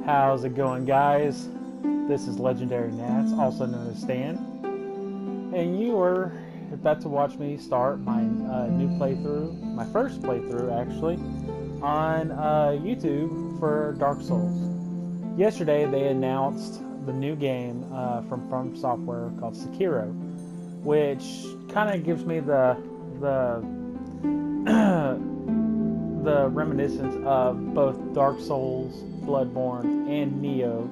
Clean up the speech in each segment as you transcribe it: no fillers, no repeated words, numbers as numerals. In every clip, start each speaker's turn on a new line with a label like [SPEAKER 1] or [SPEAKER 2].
[SPEAKER 1] How's it going, guys? This is Legendary Nats, also known as Stan, and you are about to watch me start my new playthrough, my first playthrough actually, on YouTube for Dark Souls. Yesterday they announced the new game from FromSoft called Sekiro, which kind of gives me the the reminiscence of both Dark Souls, Bloodborne, and Neo,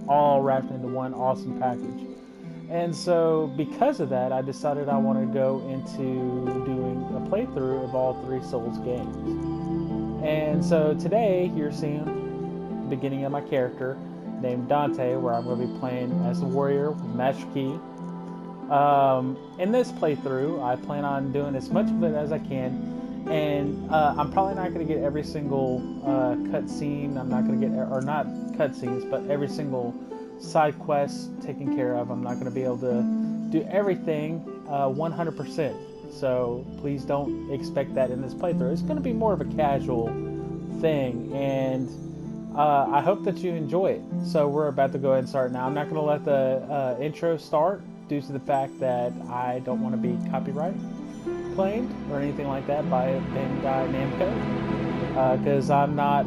[SPEAKER 1] all wrapped into one awesome package. And so, because of that, I decided I want to go into doing a playthrough of all three Souls games. And so today, you're seeing the beginning of my character named Dante, where I'm going to be playing as a warrior with Master Key. In this playthrough, I plan on doing as much of it as I can. And I'm probably not going to get every single cutscene. I'm not going to get, or not cutscenes, but every single side quest taken care of. I'm not going to be able to do everything 100%. So please don't expect that in this playthrough. It's going to be more of a casual thing, and I hope that you enjoy it. So we're about to go ahead and start now. I'm not going to let the intro start due to the fact that I don't want to be copyright claimed or anything like that by Bandai Namco, because I'm not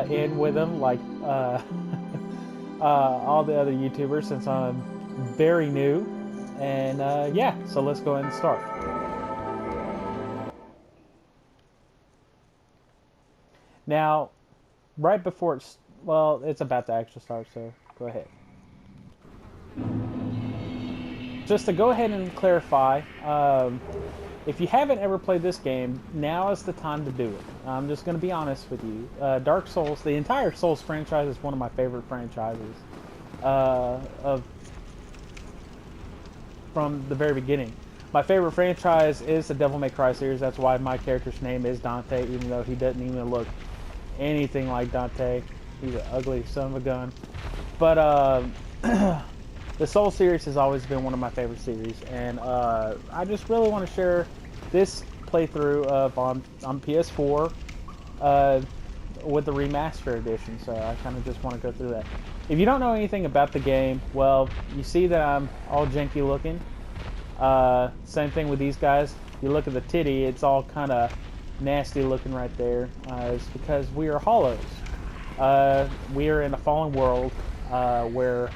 [SPEAKER 1] in with them like all the other YouTubers, since I'm very new. And yeah, so let's go ahead and start. Now, right before it's, well, it's about to actually start, so go ahead. Just to go ahead and clarify, if you haven't ever played this game, now is the time to do it. I'm just going to be honest with you. Dark Souls, the entire Souls franchise, is one of my favorite franchises from the very beginning. My favorite franchise is the Devil May Cry series. That's why my character's name is Dante, even though he doesn't even look anything like Dante. He's an ugly son of a gun. But the Soul series has always been one of my favorite series, and I just really want to share this playthrough of on PS4 with the remastered edition. So I kind of just want to go through that. If you don't know anything about the game, well, you see that I'm all janky looking. Same thing with these guys. You look at the titty, it's all kind of nasty looking right there. It's because we are hollows. We are in a fallen world where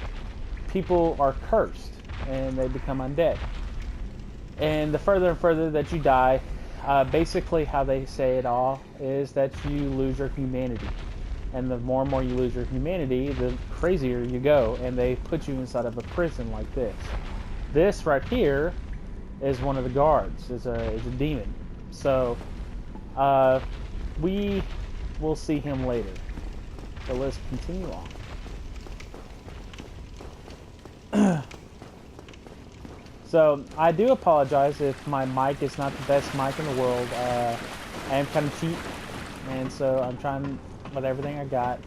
[SPEAKER 1] people are cursed and they become undead. And the further and further that you die, basically how they say it all is that you lose your humanity. And the more and more you lose your humanity, the crazier you go, and they put you inside of a prison like this. This right here is one of the guards. It's a demon. So we will see him later. So let's continue on. So I do apologize if my mic is not the best mic in the world. I am kind of cheap, and so I'm trying with everything I got.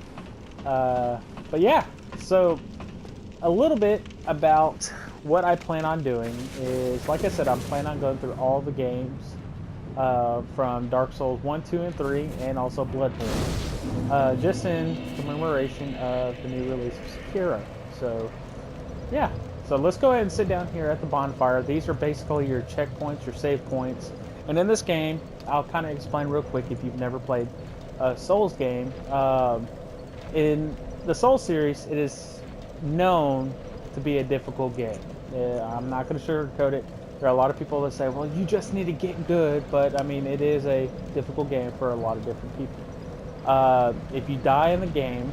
[SPEAKER 1] But yeah, so a little bit about what I plan on doing is, like I said, I'm planning on going through all the games from Dark Souls 1, 2, and 3, and also Bloodborne, just in commemoration of the new release of Sekiro. So yeah, so let's go ahead and sit down here at the bonfire. These are basically your checkpoints, your save points. And in this game, I'll kind of explain real quick if you've never played a Souls game. In the Souls series, it is known to be a difficult game. I'm not going to sugarcoat it. There are a lot of people that say, well, you just need to get good. But, I mean, it is a difficult game for a lot of different people. If you die in the game,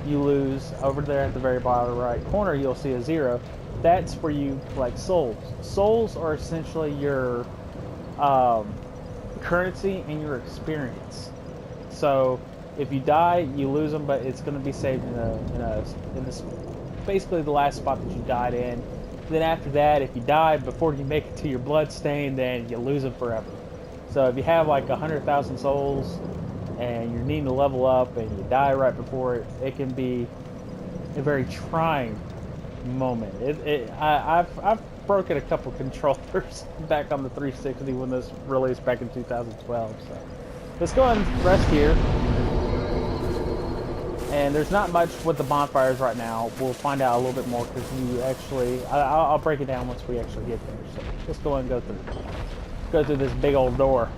[SPEAKER 1] you lose. Over there at the very bottom right corner, you'll see a 0. That's where you collect souls. Souls are essentially your currency and your experience. So if you die, you lose them, but it's going to be saved in this basically the last spot that you died in. Then after that, if you die before you make it to your bloodstain, then you lose them forever. So if you have like 100,000 souls and you're needing to level up and you die right before it, it can be a very trying moment. I've broken a couple controllers back on the 360 when this released back in 2012. So let's go ahead and rest here. And there's not much with the bonfires right now. We'll find out a little bit more because you actually... I'll break it down once we actually get there. So let's go ahead and go through this big old door.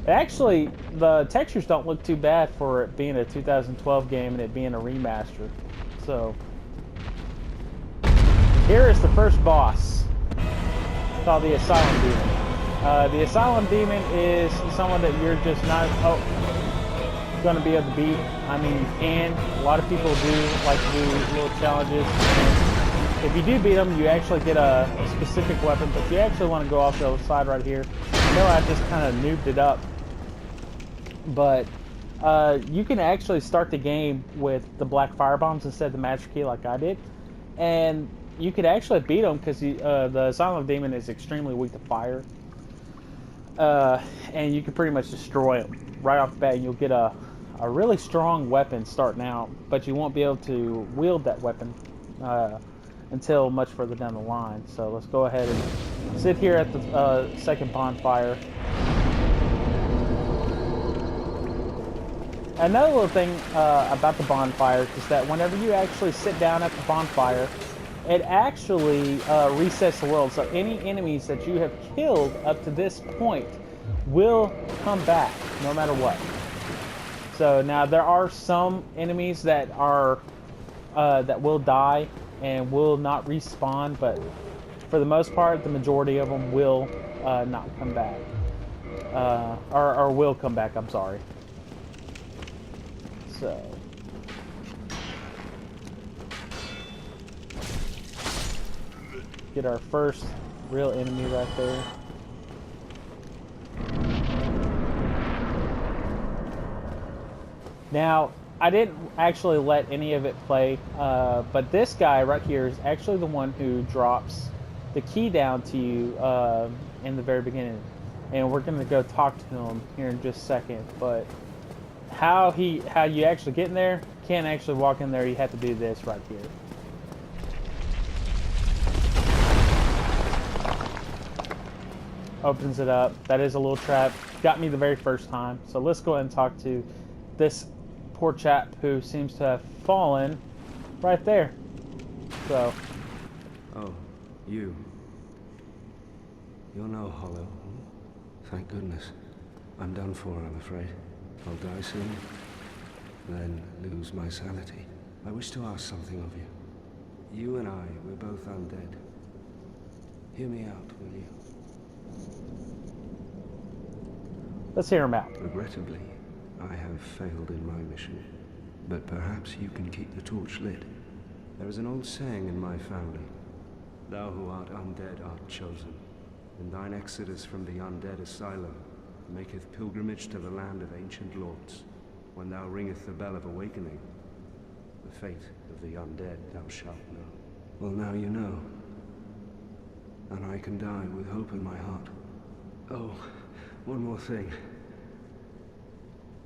[SPEAKER 1] Actually, the textures don't look too bad for it being a 2012 game and it being a remaster. So, here is the first boss, called the Asylum Demon. The Asylum Demon is someone that you're just not going to be able to beat. I mean, you can. A lot of people do like to do little challenges. And if you do beat them, you actually get a specific weapon, but you actually want to go off the other side right here. I know I just kind of noobed it up. But you can actually start the game with the black fire bombs instead of the magic key like I did. And you could actually beat them because the Asylum Demon is extremely weak to fire. And you can pretty much destroy them right off the bat. And you'll get a really strong weapon starting out. But you won't be able to wield that weapon until much further down the line. So let's go ahead and sit here at the second bonfire. Another little thing about the bonfire is that whenever you actually sit down at the bonfire, it actually resets the world. So any enemies that you have killed up to this point will come back, no matter what. So now there are some enemies that are that will die and will not respawn, but for the most part, the majority of them will not come back, or will come back. I'm sorry. So, get our first real enemy right there. Now, I didn't actually let any of it play, but this guy right here is actually the one who drops the key down to you in the very beginning. And we're going to go talk to him here in just a second, but how you actually get in there, can't actually walk in there. You have to do this right here. Opens it up. That is a little trap. Got me the very first time. So let's go ahead and talk to this poor chap who seems to have fallen right there. So.
[SPEAKER 2] Oh, you. You're no hollow. Thank goodness. I'm done for, I'm afraid. I'll die soon, then lose my sanity. I wish to ask something of you. You and I, we're both undead. Hear me out, will you?
[SPEAKER 1] Let's hear him out.
[SPEAKER 2] Regrettably, I have failed in my mission, but perhaps you can keep the torch lit. There is an old saying in my family. Thou who art undead art chosen. In thine exodus from the undead asylum, maketh pilgrimage to the land of ancient lords. When thou ringeth the bell of awakening, the fate of the undead thou shalt know. Well, now you know. And I can die with hope in my heart. Oh, one more thing.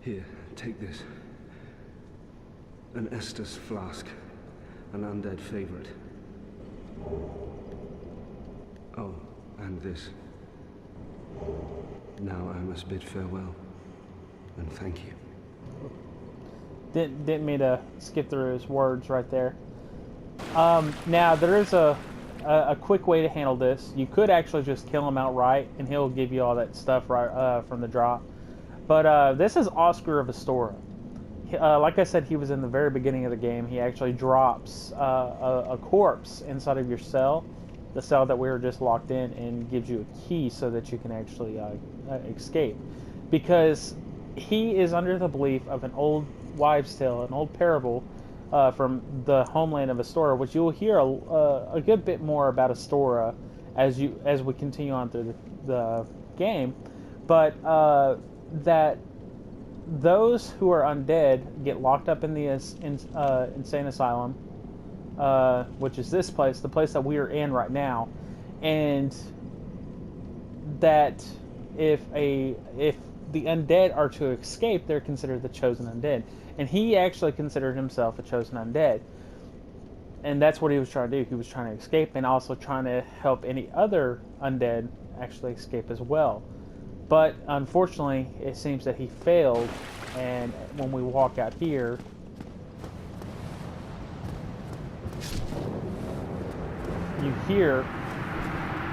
[SPEAKER 2] Here, take this. An Estus flask. An undead favorite. Oh, and this. Now I must bid farewell, and thank you.
[SPEAKER 1] Didn't mean to skip through his words right there. Now there is a quick way to handle this. You could actually just kill him outright, and he'll give you all that stuff right from the drop. But this is Oscar of Astora. Like I said, he was in the very beginning of the game. He actually drops a corpse inside of your cell. The cell that we were just locked in, and gives you a key so that you can actually escape. Because he is under the belief of an old wives' tale, an old parable from the homeland of Astora, which you will hear a good bit more about Astora as we continue on through the game. But that those who are undead get locked up in the insane asylum, which is this place, the place that we are in right now, and that if the undead are to escape, they're considered the chosen undead. And he actually considered himself a chosen undead. And that's what he was trying to do. He was trying to escape and also trying to help any other undead actually escape as well. But unfortunately, it seems that he failed, and when we walk out here, you hear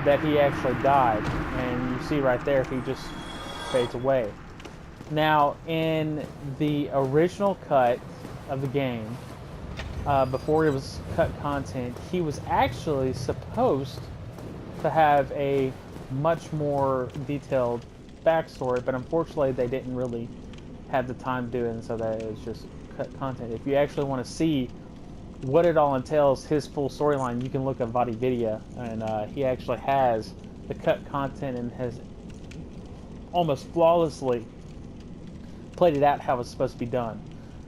[SPEAKER 1] that he actually died, and you see right there he just fades away. Now, in the original cut of the game, before it was cut content, he was actually supposed to have a much more detailed backstory, but unfortunately they didn't really have the time to do it, and so that is just cut content. If you actually want to see what it all entails, his full storyline, you can look at Vadi Vidya, and he actually has the cut content and has almost flawlessly played it out how it's supposed to be done.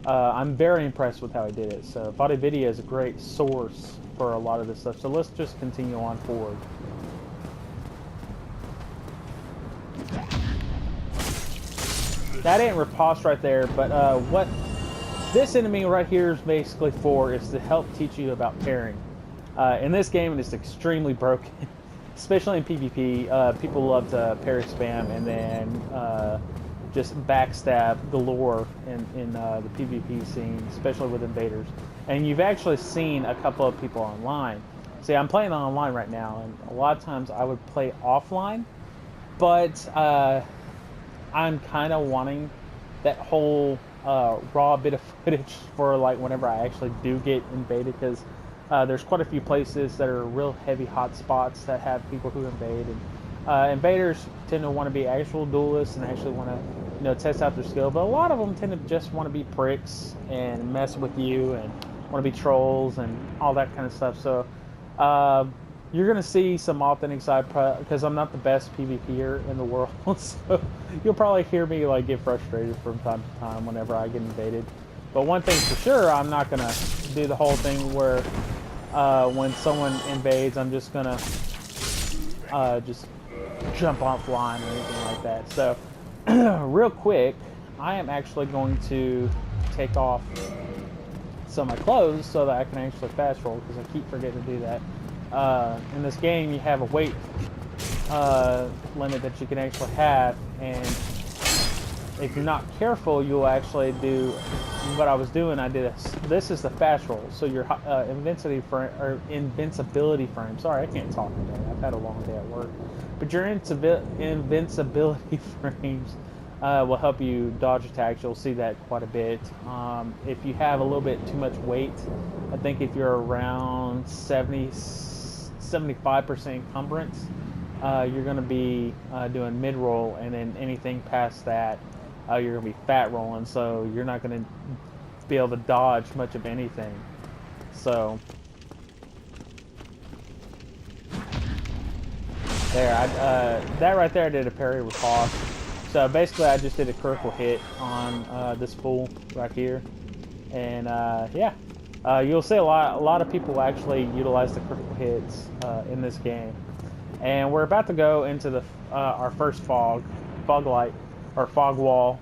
[SPEAKER 1] I'm very impressed with how he did it. So Vadi Vidya is a great source for a lot of this stuff. So let's just continue on forward. That ain't riposte right there, but what this enemy right here is basically for is to help teach you about parrying. In this game, it's extremely broken, especially in PvP. People love to parry spam and then just backstab galore in the PvP scene, especially with invaders. And you've actually seen a couple of people online. See, I'm playing online right now, and a lot of times I would play offline, but I'm kind of wanting that whole raw bit of footage for like whenever I actually do get invaded, because there's quite a few places that are real heavy hotspots that have people who invade, and invaders tend to want to be actual duelists and actually want to test out their skill, but a lot of them tend to just want to be pricks and mess with you and want to be trolls and all that kind of stuff. So you're going to see some authentic side, because I'm not the best PvPer in the world, so you'll probably hear me like get frustrated from time to time whenever I get invaded. But one thing for sure, I'm not going to do the whole thing where when someone invades, I'm just going to just jump offline or anything like that. So real quick, I am actually going to take off some of my clothes so that I can actually fast roll, because I keep forgetting to do that. In this game, you have a weight limit that you can actually have, and if you're not careful, you'll actually do what I was doing. This is the fast roll, so your invincibility frame. Sorry, I can't talk today. I've had a long day at work. But your invincibility frames will help you dodge attacks. You'll see that quite a bit. If you have a little bit too much weight, I think if you're around 75% encumbrance, you're going to be doing mid-roll, and then anything past that, you're going to be fat rolling, so you're not going to be able to dodge much of anything. So there, that right there, I did a parry with Hoss. So basically, I just did a critical hit on this fool right here, and yeah, you'll see a lot of people actually utilize the critical hits in this game. And we're about to go into the our first fog light or fog wall,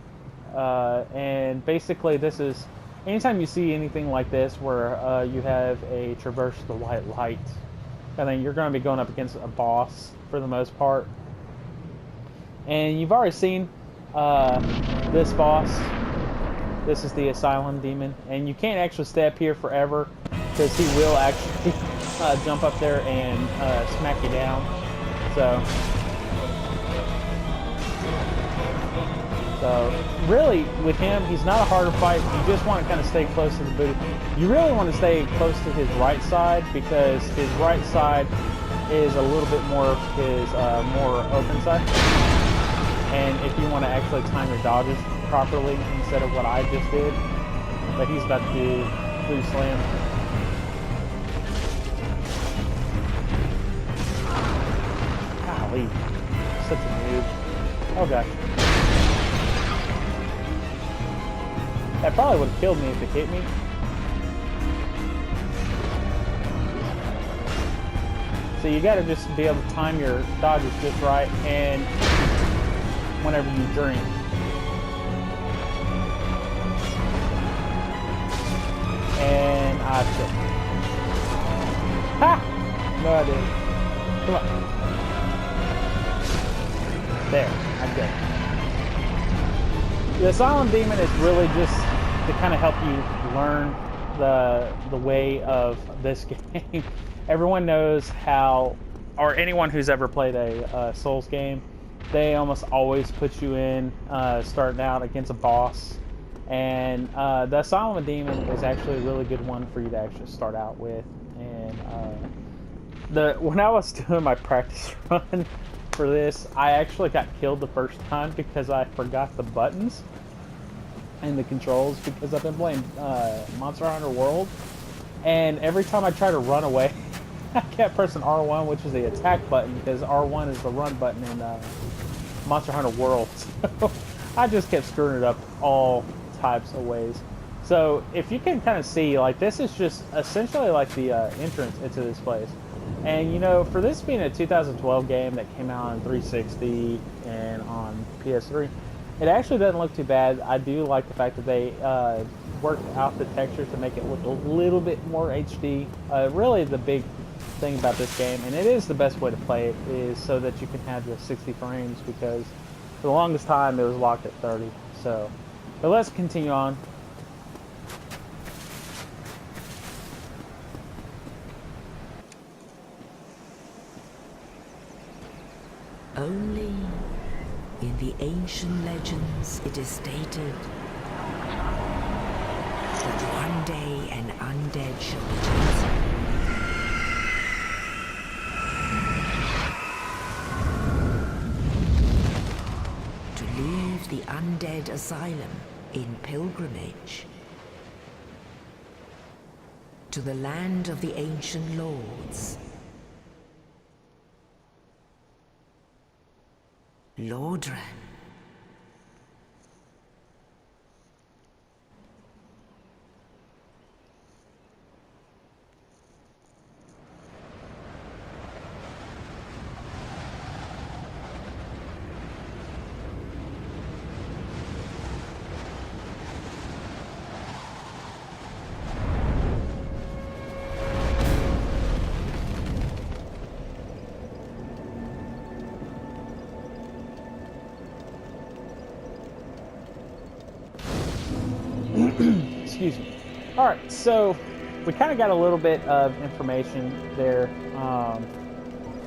[SPEAKER 1] and basically this is anytime you see anything like this where you have a traverse the white light, and then you're going to be going up against a boss for the most part. And you've already seen this boss. This is the Asylum Demon, and you can't actually stay up here forever, because he will actually jump up there and smack you down. So really, with him, he's not a harder fight. You just want to kind of stay close to the booty. You really want to stay close to his right side, because his right side is a little bit more of his more open side. And if you want to actually time your dodges properly instead of what I just did, but he's about to do blue slam. Golly, such a noob. Oh gosh. That probably would have killed me if it hit me. So you gotta just be able to time your dodges just right, and whenever you drink. And I took. Ha! No, I didn't. Come on. There. I go. The Asylum Demon is really just to kind of help you learn the way of this game. Everyone knows how, or anyone who's ever played a Souls game, they almost always put you in starting out against a boss. And the Asylum Demon is actually a really good one for you to actually start out with. And when I was doing my practice run for this, I actually got killed the first time because I forgot the buttons and the controls, because I've been playing Monster Hunter World, and every time I try to run away, I kept pressing R1, which is the attack button, because R1 is the run button in Monster Hunter World. So I just kept screwing it up all types of ways. So if you can kind of see, like, this is just essentially like the entrance into this place. And you know, for this being a 2012 game that came out on 360 and on PS3, it actually doesn't look too bad. I do like the fact that they worked out the textures to make it look a little bit more HD. Really the big thing about this game, and it is the best way to play it, is so that you can have the 60 frames, because for the longest time it was locked at 30. So, but let's continue on.
[SPEAKER 3] Only in the ancient legends it is stated that one day an undead shall be chosen. To leave the undead asylum in pilgrimage to the land of the ancient lords. Lordran.
[SPEAKER 1] Excuse me. Alright, so we kind of got a little bit of information there.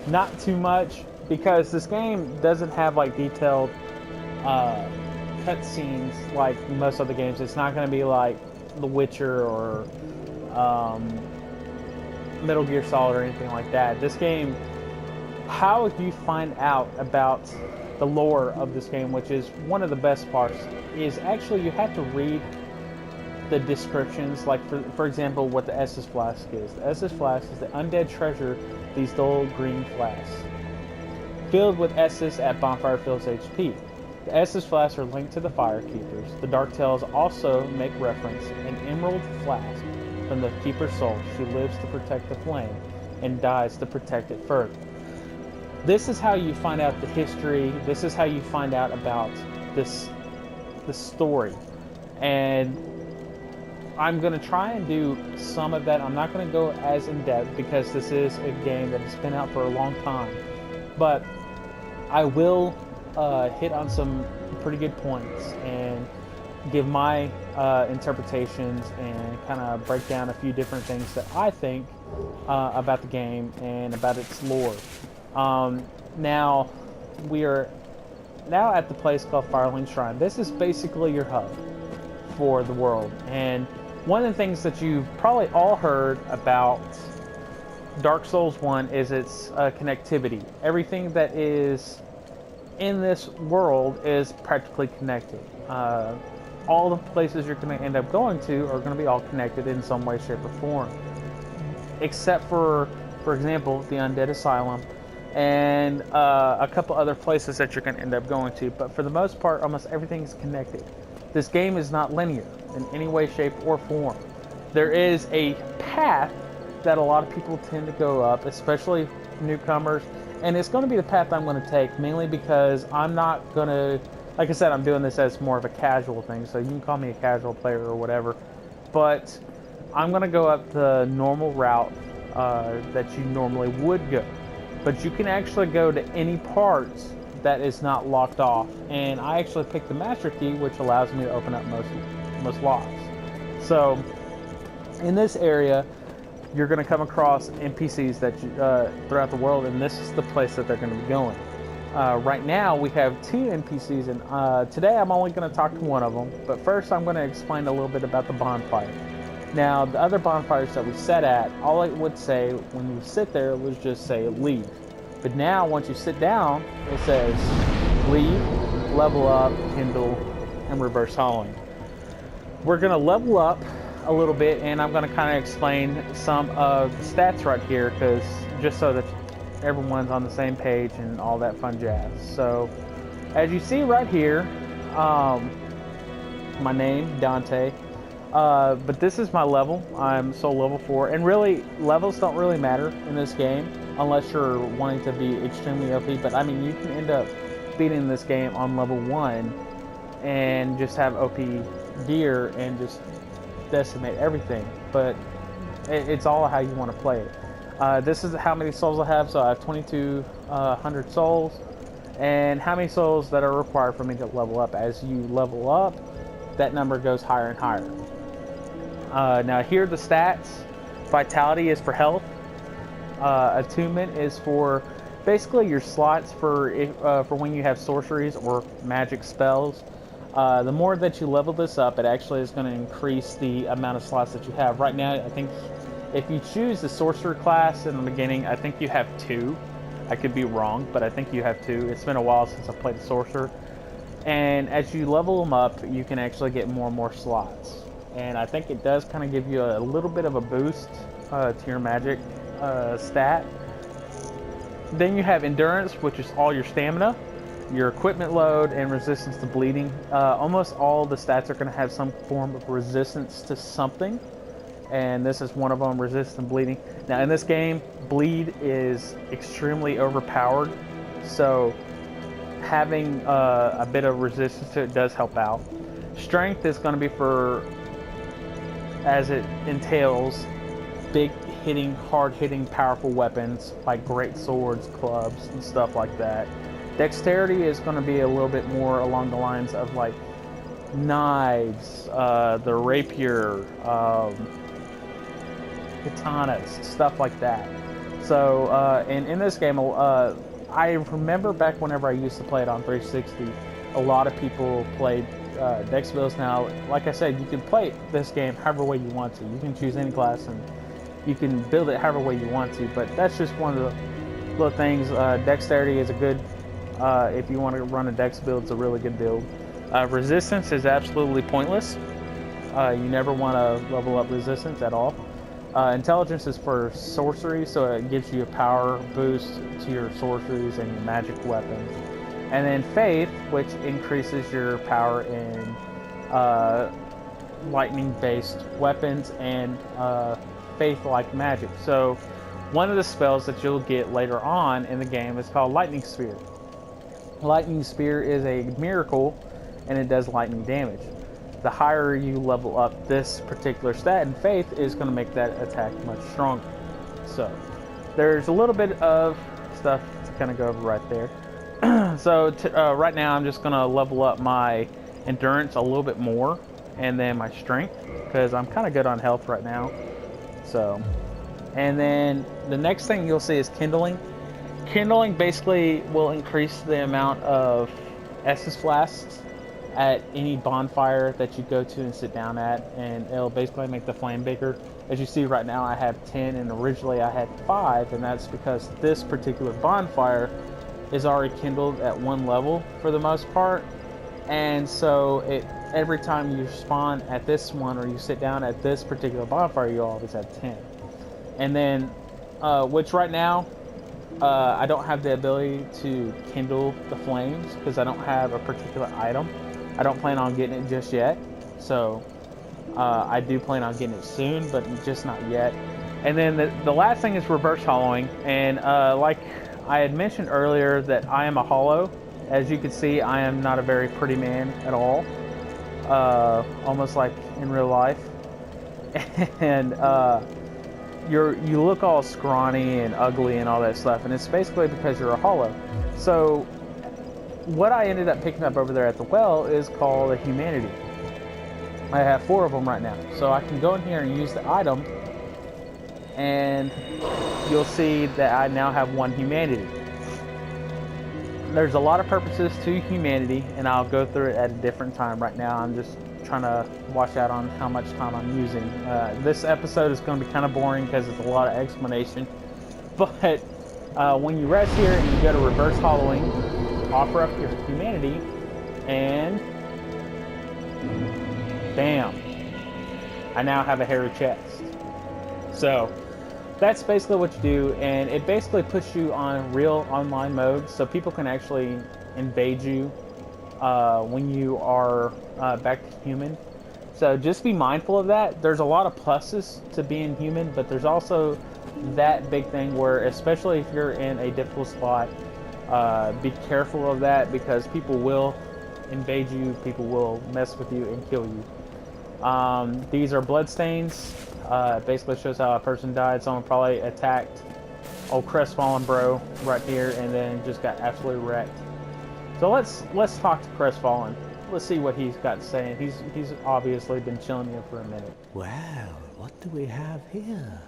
[SPEAKER 1] Not too much, because this game doesn't have like detailed cutscenes like most other games. It's not going to be like The Witcher or Metal Gear Solid or anything like that. This game, how you find out about the lore of this game, which is one of the best parts, is actually you have to read the descriptions. Like for example, what the Estus Flask is. The Estus Flask is the undead treasure, these dull green flasks filled with Estus at bonfire fills HP. The Estus flasks are linked to the Fire Keepers. The Dark Tales also make reference an emerald flask from the Keeper's soul. She lives to protect the flame and dies to protect it further. This is how you find out the history. This is how you find out about the story. And I'm going to try and do some of that. I'm not going to go as in-depth, because this is a game that has been out for a long time. But I will hit on some pretty good points and give my interpretations and kind of break down a few different things that I think about the game and about its lore. Now, we are now at the place called Firelink Shrine. This is basically your hub for the world. And one of the things that you've probably all heard about Dark Souls 1 is its connectivity. Everything that is in this world is practically connected. All the places you're going to end up going to are going to be all connected in some way, shape, or form. Except for example, the Undead Asylum and a couple other places that you're going to end up going to. But for the most part, almost everything's connected. This game is not linear in any way, shape, or form. There is a path that a lot of people tend to go up, especially newcomers, and it's going to be the path I'm going to take, mainly because I'm not going to, like I said, I'm doing this as more of a casual thing, so you can call me a casual player or whatever, but I'm going to go up the normal route that you normally would go. But you can actually go to any parts that is not locked off. And I actually picked the master key, which allows me to open up most locks. So in this area, you're going to come across NPCs that throughout the world, and this is the place that they're going to be going. Right now, we have 2 NPCs, and today I'm only going to talk to one of them. But first, I'm going to explain a little bit about the bonfire. Now, the other bonfires that we sat at, all it would say when you sit there was just say leave. But now, once you sit down, it says leave, level up, kindle, and reverse hollowing. We're going to level up a little bit, and I'm going to kind of explain some of the stats right here, because just so that everyone's on the same page and all that fun jazz. So, as you see right here, my name, Dante. But this is my level. I'm soul level 4, and really levels don't really matter in this game unless you're wanting to be extremely OP. But I mean, you can end up beating this game on level 1 and just have OP gear and just decimate everything. But it's all how you want to play it. This is how many souls I have. So I have 2,200 souls, and how many souls that are required for me to level up. As you level up, that number goes higher and higher. Now here are the stats. Vitality is for health. Attunement is for basically your slots for when you have sorceries or magic spells. The more that you level this up, it actually is going to increase the amount of slots that you have. Right now, I think if you choose the sorcerer class in the beginning, I think you have 2. I could be wrong, but I think you have 2. It's been a while since I played the sorcerer. And as you level them up, you can actually get more and more slots. And I think it does kind of give you a little bit of a boost to your magic stat. Then you have endurance, which is all your stamina, your equipment load, and resistance to bleeding. Almost all the stats are going to have some form of resistance to something, and this is one of them, resistance to bleeding. Now in this game, bleed is extremely overpowered, so having a bit of resistance to it does help out. Strength is going to be for, as it entails, big hitting, hard hitting, powerful weapons like great swords, clubs, and stuff like that. Dexterity is going to be a little bit more along the lines of like knives, the rapier, katanas, stuff like that. So, and in this game, I remember back whenever I used to play it on 360, a lot of people played dex builds. Now, like I said, you can play this game however way you want to. You can choose any class and you can build it however way you want to, but that's just one of the little things. Dexterity is a good, if you want to run a dex build, it's a really good build. Resistance is absolutely pointless. You never want to level up resistance at all. Intelligence is for sorcery, so it gives you a power boost to your sorceries and your magic weapons. And then faith, which increases your power in lightning-based weapons and faith-like magic. So one of the spells that you'll get later on in the game is called Lightning Spear. Lightning Spear is a miracle, and it does lightning damage. The higher you level up this particular stat in faith is going to make that attack much stronger. So there's a little bit of stuff to kind of go over right there. So right now I'm just going to level up my endurance a little bit more, and then my strength, because I'm kind of good on health right now. So, and then the next thing you'll see is kindling. Kindling basically will increase the amount of Estus flasks at any bonfire that you go to and sit down at, and it'll basically make the flame bigger. As you see right now, I have 10, and originally I had 5, and that's because this particular bonfire is already kindled at 1 level for the most part, and so every time you spawn at this one or you sit down at this particular bonfire, you always have 10. And then, which right now, I don't have the ability to kindle the flames because I don't have a particular item. I don't plan on getting it just yet, so I do plan on getting it soon, but just not yet. And then the last thing is reverse hollowing, and like I had mentioned earlier that I am a hollow. As you can see, I am not a very pretty man at all, almost like in real life. And you look all scrawny and ugly and all that stuff, and it's basically because you're a hollow. So what I ended up picking up over there at the well is called a humanity. I have 4 of them right now. So I can go in here and use the item, and you'll see that I now have 1 humanity. There's a lot of purposes to humanity, and I'll go through it at a different time. Right now, I'm just trying to watch out on how much time I'm using. This episode is going to be kind of boring because it's a lot of explanation. But when you rest here and you go to reverse hollowing, offer up your humanity, and bam, I now have a hairy chest. So that's basically what you do, and it basically puts you on real online mode, so people can actually invade you when you are back to human. So just be mindful of that. There's a lot of pluses to being human, but there's also that big thing where, especially if you're in a difficult spot, be careful of that, because people will invade you, people will mess with you and kill you. These are bloodstains. It basically shows how a person died. Someone probably attacked old Crestfallen bro right here and then just got absolutely wrecked. So let's talk to Crestfallen. Let's see what he's got to say. He's obviously been chilling here for a minute.
[SPEAKER 4] Well, what do we have here?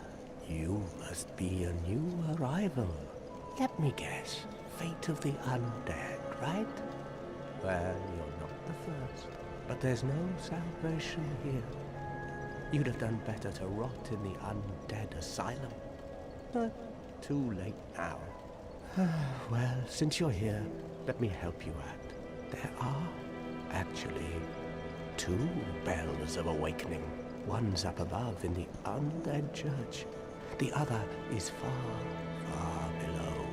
[SPEAKER 4] You must be a new arrival. Let me guess. Fate of the undead, right? Well, you're not the first. But there's no salvation here. You'd have done better to rot in the undead asylum. But too late now. Well, since you're here, let me help you out. There are actually 2 bells of awakening. One's up above in the undead church. The other is far, far below,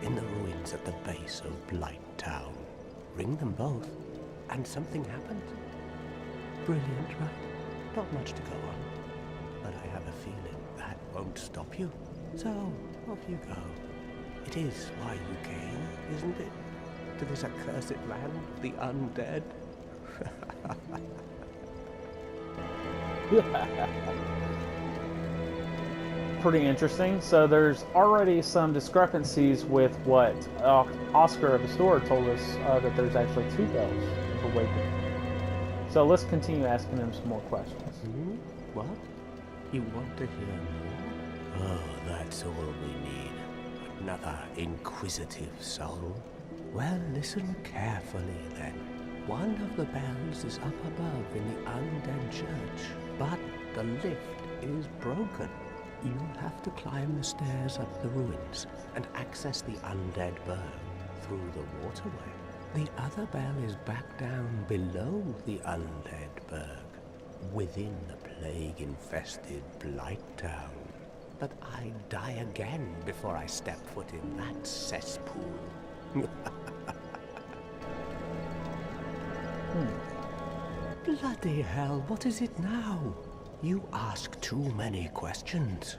[SPEAKER 4] in the ruins at the base of Blight Town. Ring them both, and something happens. Brilliant, right? Not much to go on, but I have a feeling that won't stop you. So, off you go. It is why you came, isn't it? To this accursed land of the undead?
[SPEAKER 1] Pretty interesting. So there's already some discrepancies with what Oscar of Astora told us, that there's actually 2 bells of awakening. So let's continue asking him some more questions.
[SPEAKER 4] What? You want to hear more? Oh, that's all we need. Another inquisitive soul. Well, listen carefully then. One of the bells is up above in the undead church, but the lift is broken. You'll have to climb the stairs up the ruins and access the undead burg through the waterway. The other bell is back down below the undead burg, within the plague-infested Blight Town. But I'd die again before I step foot in that cesspool. Bloody hell, what is it now? You ask too many questions.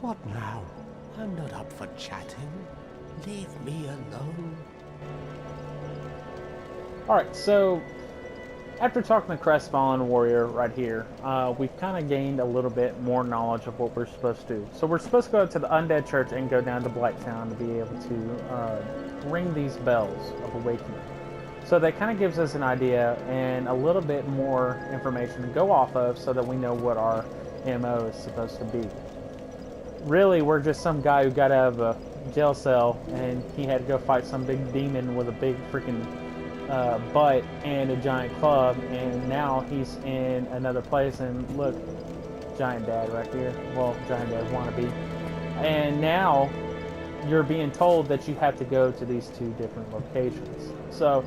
[SPEAKER 4] What now? I'm not up for chatting. Leave me alone.
[SPEAKER 1] Alright, so after talking to Crestfallen Warrior right here, we've kind of gained a little bit more knowledge of what we're supposed to do. So we're supposed to go to the Undead Church and go down to Blight Town to be able to ring these bells of awakening. So that kind of gives us an idea and a little bit more information to go off of so that we know what our MO is supposed to be. Really, we're just some guy who got out of a jail cell and he had to go fight some big demon with a big freaking butt and a giant club, and now he's in another place. And look, Giant Dad right here. Well, Giant Dad wannabe. And now you're being told that you have to go to these 2 different locations. So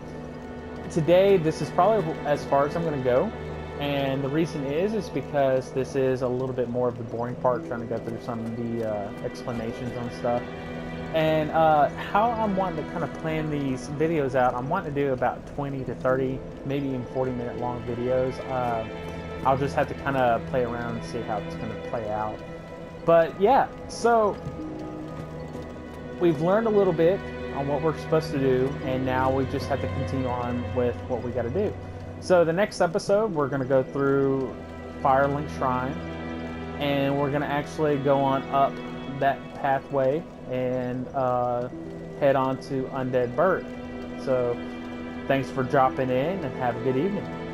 [SPEAKER 1] today, this is probably as far as I'm going to go. And the reason is because this is a little bit more of the boring part, trying to go through some of the explanations on stuff. And how I'm wanting to kind of plan these videos out, I'm wanting to do about 20 to 30, maybe even 40-minute long videos. I'll just have to kind of play around and see how it's going to play out. But yeah, so we've learned a little bit on what we're supposed to do, and now we just have to continue on with what we got to do. So the next episode, we're going to go through Firelink Shrine, and we're going to actually go on up that pathway and head on to Undead Bird. So thanks for dropping in and have a good evening.